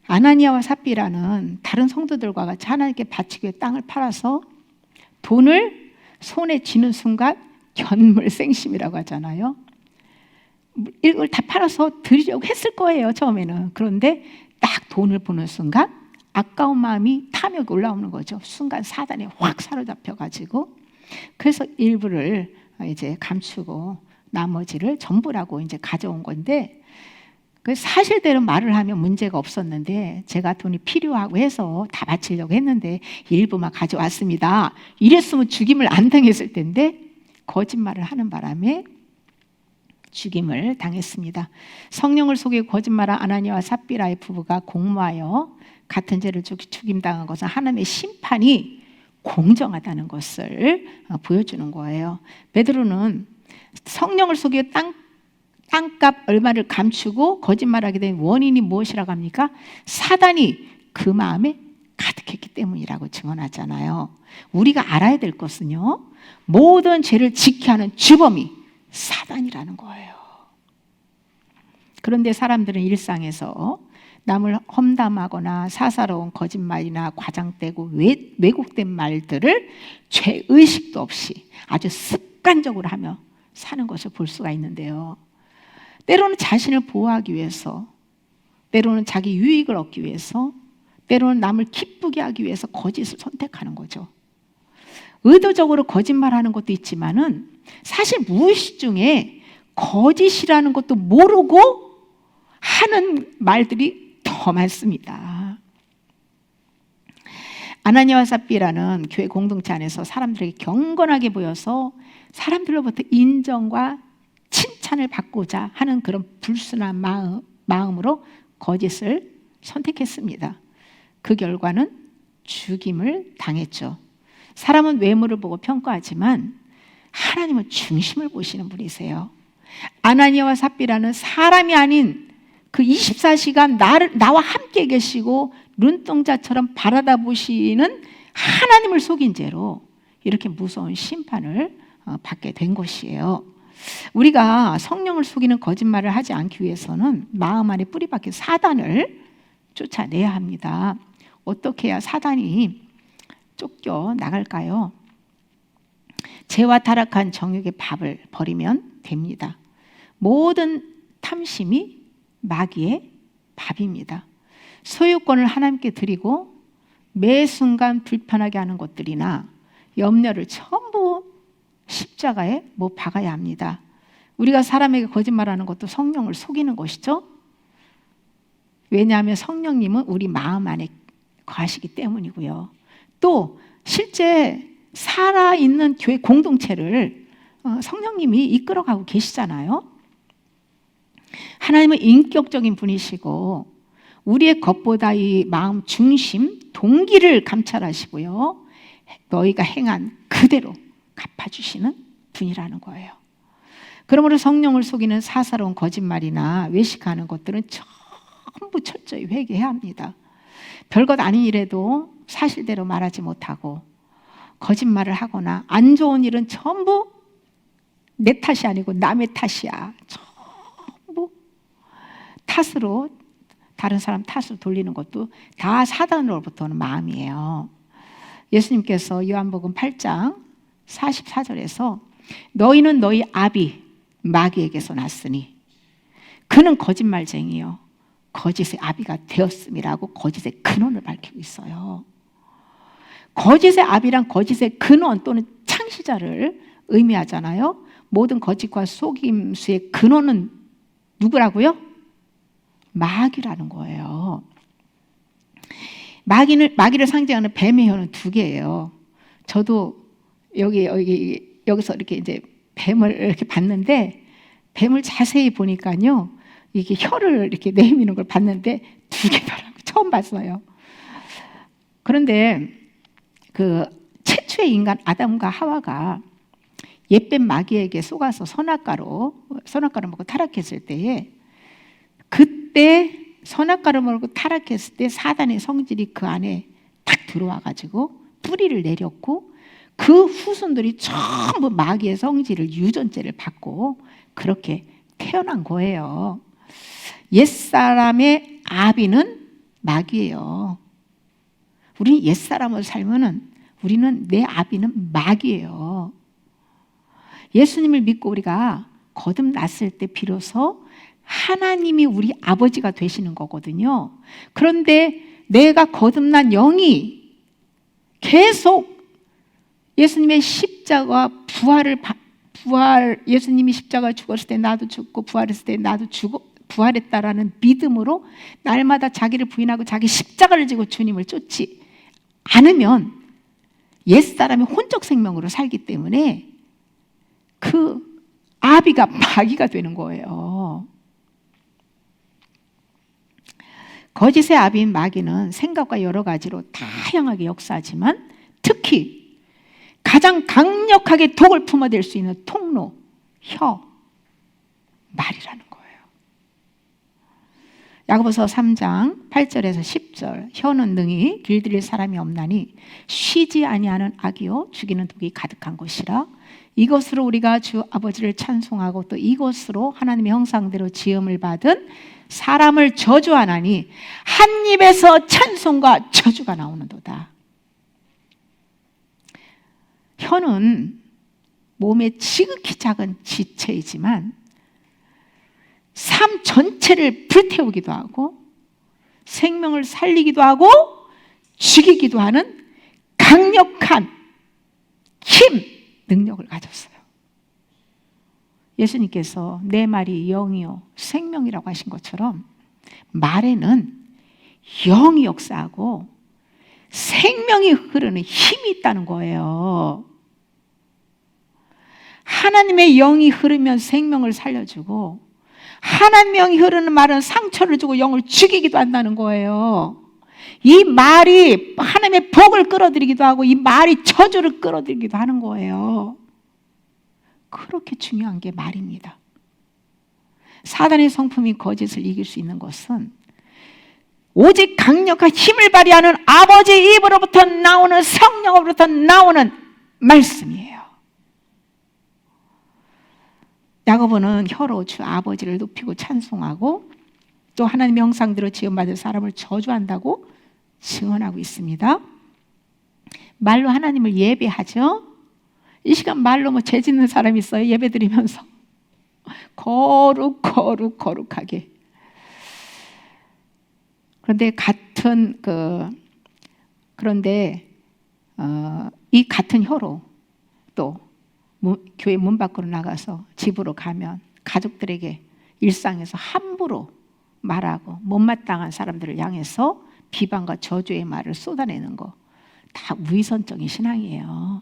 아나니아와 삽비라는 다른 성도들과 같이 하나님께 바치기 위해 땅을 팔아서 돈을 손에 쥐는 순간 견물생심이라고 하잖아요. 이걸 다 팔아서 드리려고 했을 거예요, 처음에는. 그런데 딱 돈을 보는 순간 아까운 마음이 탐욕이 올라오는 거죠. 순간 사단에 확 사로잡혀가지고, 그래서 일부를 이제 감추고 나머지를 전부라고 이제 가져온 건데, 그 사실대로 말을 하면 문제가 없었는데 제가 돈이 필요하고 해서 다 바치려고 했는데 일부만 가져왔습니다. 이랬으면 죽임을 안 당했을 텐데 거짓말을 하는 바람에 죽임을 당했습니다. 성령을 속이고 거짓말한 아나니아와 삽비라의 부부가 공모하여 같은 죄를 죽임당한 것은 하나님의 심판이 공정하다는 것을 보여주는 거예요. 베드로는 성령을 속이고 땅값 얼마를 감추고 거짓말하게 된 원인이 무엇이라고 합니까? 사단이 그 마음에 가득했기 때문이라고 증언하잖아요. 우리가 알아야 될 것은요, 모든 죄를 지켜야 하는 주범이 사단이라는 거예요. 그런데 사람들은 일상에서 남을 험담하거나 사사로운 거짓말이나 과장되고 왜곡된 말들을 죄의식도 없이 아주 습관적으로 하며 사는 것을 볼 수가 있는데요, 때로는 자신을 보호하기 위해서, 때로는 자기 유익을 얻기 위해서, 때로는 남을 기쁘게 하기 위해서 거짓을 선택하는 거죠. 의도적으로 거짓말하는 것도 있지만은 사실 무의식 중에 거짓이라는 것도 모르고 하는 말들이 더 많습니다. 아나니아와 삽비라는 교회 공동체 안에서 사람들에게 경건하게 보여서 사람들로부터 인정과 칭찬을 받고자 하는 그런 불순한 마음으로 거짓을 선택했습니다. 그 결과는 죽임을 당했죠. 사람은 외모를 보고 평가하지만 하나님은 중심을 보시는 분이세요. 아나니아와 삽비라는 사람이 아닌 그 24시간 나와 함께 계시고 눈동자처럼 바라다 보시는 하나님을 속인 죄로 이렇게 무서운 심판을 받게 된 것이에요. 우리가 성령을 속이는 거짓말을 하지 않기 위해서는 마음 안에 뿌리박힌 사단을 쫓아내야 합니다. 어떻게 해야 사단이 쫓겨 나갈까요? 죄와 타락한 정욕의 밥을 버리면 됩니다. 모든 탐심이 마귀의 밥입니다. 소유권을 하나님께 드리고 매 순간 불편하게 하는 것들이나 염려를 전부 십자가에 못 박아야 합니다. 우리가 사람에게 거짓말하는 것도 성령을 속이는 것이죠. 왜냐하면 성령님은 우리 마음 안에 거하시기 때문이고요. 또 실제 살아있는 교회 공동체를 성령님이 이끌어가고 계시잖아요. 하나님은 인격적인 분이시고 우리의 것보다 이 마음 중심, 동기를 감찰하시고요, 너희가 행한 그대로 갚아주시는 분이라는 거예요. 그러므로 성령을 속이는 사사로운 거짓말이나 외식하는 것들은 전부 철저히 회개해야 합니다. 별것 아닌 일에도 사실대로 말하지 못하고 거짓말을 하거나 안 좋은 일은 전부 내 탓이 아니고 남의 탓이야, 전부 탓으로, 다른 사람 탓을 돌리는 것도 다 사단으로부터 오는 마음이에요. 예수님께서 요한복음 8장 44절에서 너희는 너희 아비 마귀에게서 났으니 그는 거짓말쟁이요 거짓의 아비가 되었음이라고 거짓의 근원을 밝히고 있어요. 거짓의 아비란 거짓의 근원 또는 창시자를 의미하잖아요. 모든 거짓과 속임수의 근원은 누구라고요? 마귀라는 거예요. 마귀를 상징하는 뱀의 혀는 두 개예요. 저도 여기서 이렇게 이제 뱀을 이렇게 봤는데, 뱀을 자세히 보니까요, 이게 혀를 이렇게 내미는 걸 봤는데 두 개더라고요. 처음 봤어요. 그런데 그 최초의 인간 아담과 하와가 옛뱀 마귀에게 속아서 선악과를 먹고 타락했을 때에, 그때 선악과를 먹고 타락했을 때 사단의 성질이 그 안에 딱 들어와 가지고 뿌리를 내렸고, 그 후손들이 전부 마귀의 성질을, 유전죄를 받고 그렇게 태어난 거예요. 옛사람의 아비는 마귀예요. 우리는 옛사람으로 살면은 우리는 내 아비는 마귀예요. 예수님을 믿고 우리가 거듭났을 때 비로소 하나님이 우리 아버지가 되시는 거거든요. 그런데 내가 거듭난 영이 계속 예수님의 십자가 예수님이 십자가 죽었을 때 나도 죽고 부활했을 때 나도 부활했다라는 믿음으로 날마다 자기를 부인하고 자기 십자가를 지고 주님을 쫓지 않으면 옛사람의 혼적 생명으로 살기 때문에 그 아비가 마귀가 되는 거예요. 거짓의 아비인 마귀는 생각과 여러 가지로 다양하게 역사하지만 특히 가장 강력하게 독을 품어댈 수 있는 통로, 말이라는 거예요. 야고보서 3장 8절에서 10절 혀는 능히 길들일 사람이 없나니 쉬지 아니하는 악이요 죽이는 독이 가득한 것이라. 이것으로 우리가 주 아버지를 찬송하고 또 이것으로 하나님의 형상대로 지음을 받은 사람을 저주하나니 한 입에서 찬송과 저주가 나오는도다. 혀는 몸의 지극히 작은 지체이지만 삶 전체를 불태우기도 하고 생명을 살리기도 하고 죽이기도 하는 강력한 힘, 능력을 가졌어요. 예수님께서 내 말이 영이요 생명이라고 하신 것처럼 말에는 영이 역사하고 생명이 흐르는 힘이 있다는 거예요. 하나님의 영이 흐르면 생명을 살려주고 하나님의 영이 흐르는 말은 상처를 주고 영을 죽이기도 한다는 거예요. 이 말이 하나님의 복을 끌어들이기도 하고 이 말이 저주를 끌어들이기도 하는 거예요. 그렇게 중요한 게 말입니다. 사단의 성품이 거짓을 이길 수 있는 것은 오직 강력한 힘을 발휘하는 아버지 입으로부터 나오는 성령으로부터 나오는 말씀이에요. 야고보는 혀로 주 아버지를 높이고 찬송하고 또 하나님의 형상대로 지음받은 사람을 저주한다고 증언하고 있습니다. 말로 하나님을 예배하죠. 이 시간 말로 죄 짓는 사람이 있어요. 예배 드리면서 거룩하게. 그런데 이 같은 혀로 또 교회 문 밖으로 나가서 집으로 가면 가족들에게 일상에서 함부로 말하고 못마땅한 사람들을 향해서 비방과 저주의 말을 쏟아내는 거 다 위선적인 신앙이에요.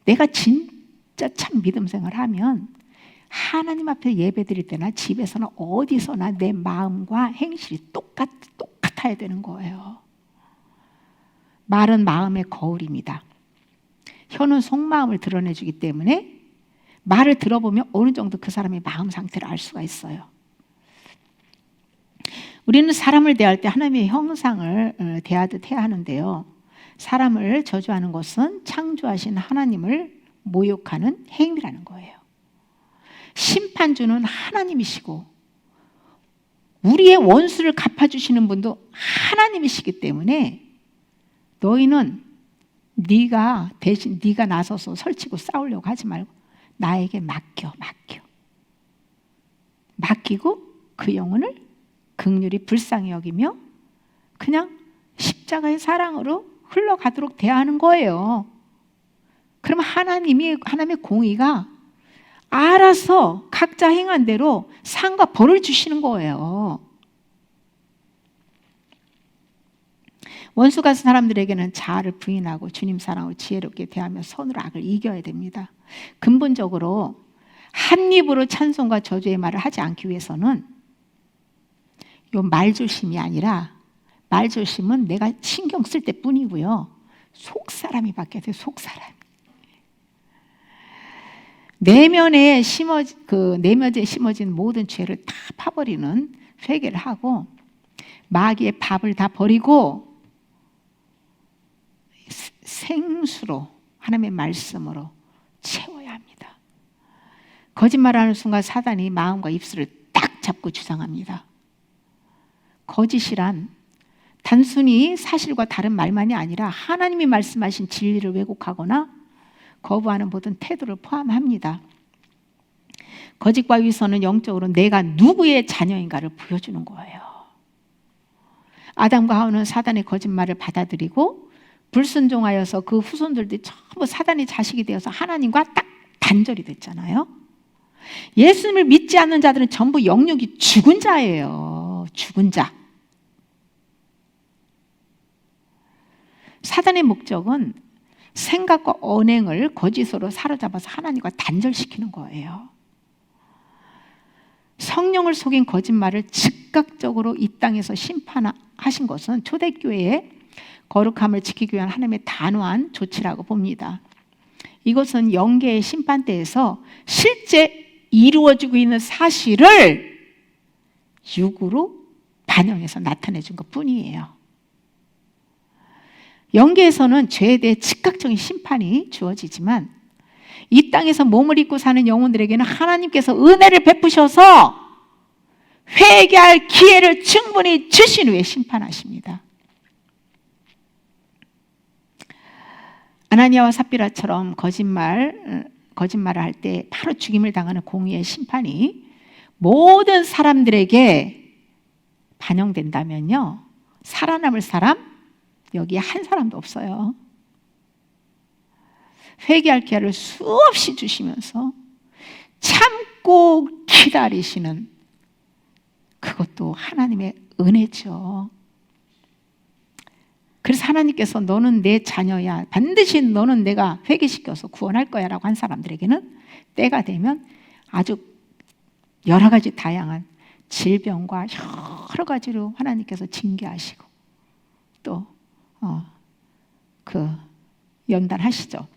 내가 진짜 참 믿음 생활하면 하나님 앞에 예배 드릴 때나 집에서나 어디서나 내 마음과 행실이 똑같아야 되는 거예요. 말은 마음의 거울입니다. 혀는 속마음을 드러내주기 때문에 말을 들어보면 어느 정도 그 사람의 마음 상태를 알 수가 있어요. 우리는 사람을 대할 때 하나님의 형상을 대하듯 해야 하는데요. 사람을 저주하는 것은 창조하신 하나님을 모욕하는 행위라는 거예요. 심판주는 하나님이시고 우리의 원수를 갚아주시는 분도 하나님이시기 때문에 너희는 대신 네가 나서서 설치고 싸우려고 하지 말고 나에게 맡기고 그 영혼을 긍휼히 불쌍히 여기며 그냥 십자가의 사랑으로 흘러가도록 대하는 거예요. 그러면 하나님의 공의가 알아서 각자 행한 대로 상과 벌을 주시는 거예요. 원수 같은 사람들에게는 자아를 부인하고 주님 사랑으로 지혜롭게 대하며 선으로 악을 이겨야 됩니다. 근본적으로 한 입으로 찬송과 저주의 말을 하지 않기 위해서는 요 말조심이 아니라 말조심은 내가 신경 쓸 때뿐이고요. 속사람이 바뀌어야 돼요. 속사람이. 내면에 심어진 모든 죄를 다 파버리는 회개를 하고 마귀의 밥을 다 버리고 생수로 하나님의 말씀으로 채워야 합니다. 거짓말하는 순간 사단이 마음과 입술을 딱 잡고 주장합니다. 거짓이란 단순히 사실과 다른 말만이 아니라 하나님이 말씀하신 진리를 왜곡하거나 거부하는 모든 태도를 포함합니다. 거짓과 위선은 영적으로 내가 누구의 자녀인가를 보여주는 거예요. 아담과 하와는 사단의 거짓말을 받아들이고 불순종하여서 그 후손들이 전부 사단의 자식이 되어서 하나님과 딱 단절이 됐잖아요. 예수님을 믿지 않는 자들은 전부 영육이 죽은 자예요. 죽은 자. 사단의 목적은 생각과 언행을 거짓으로 사로잡아서 하나님과 단절시키는 거예요. 성령을 속인 거짓말을 즉각적으로 이 땅에서 심판하신 것은 초대교회의 거룩함을 지키기 위한 하나님의 단호한 조치라고 봅니다. 이것은 영계의 심판대에서 실제 이루어지고 있는 사실을 육으로 반영해서 나타내 준 것뿐이에요. 영계에서는 죄에 대해 즉각적인 심판이 주어지지만 이 땅에서 몸을 입고 사는 영혼들에게는 하나님께서 은혜를 베푸셔서 회개할 기회를 충분히 주신 후에 심판하십니다. 아나니아와 삽비라처럼 거짓말을 할 때 바로 죽임을 당하는 공의의 심판이 모든 사람들에게 반영된다면요, 살아남을 사람 여기에 한 사람도 없어요. 회개할 기회를 수없이 주시면서 참고 기다리시는, 그것도 하나님의 은혜죠. 그래서 하나님께서 너는 내 자녀야, 반드시 너는 내가 회개시켜서 구원할 거야 라고 한 사람들에게는 때가 되면 아주 여러 가지 다양한 질병과 여러 가지로 하나님께서 징계하시고 또 연단하시죠.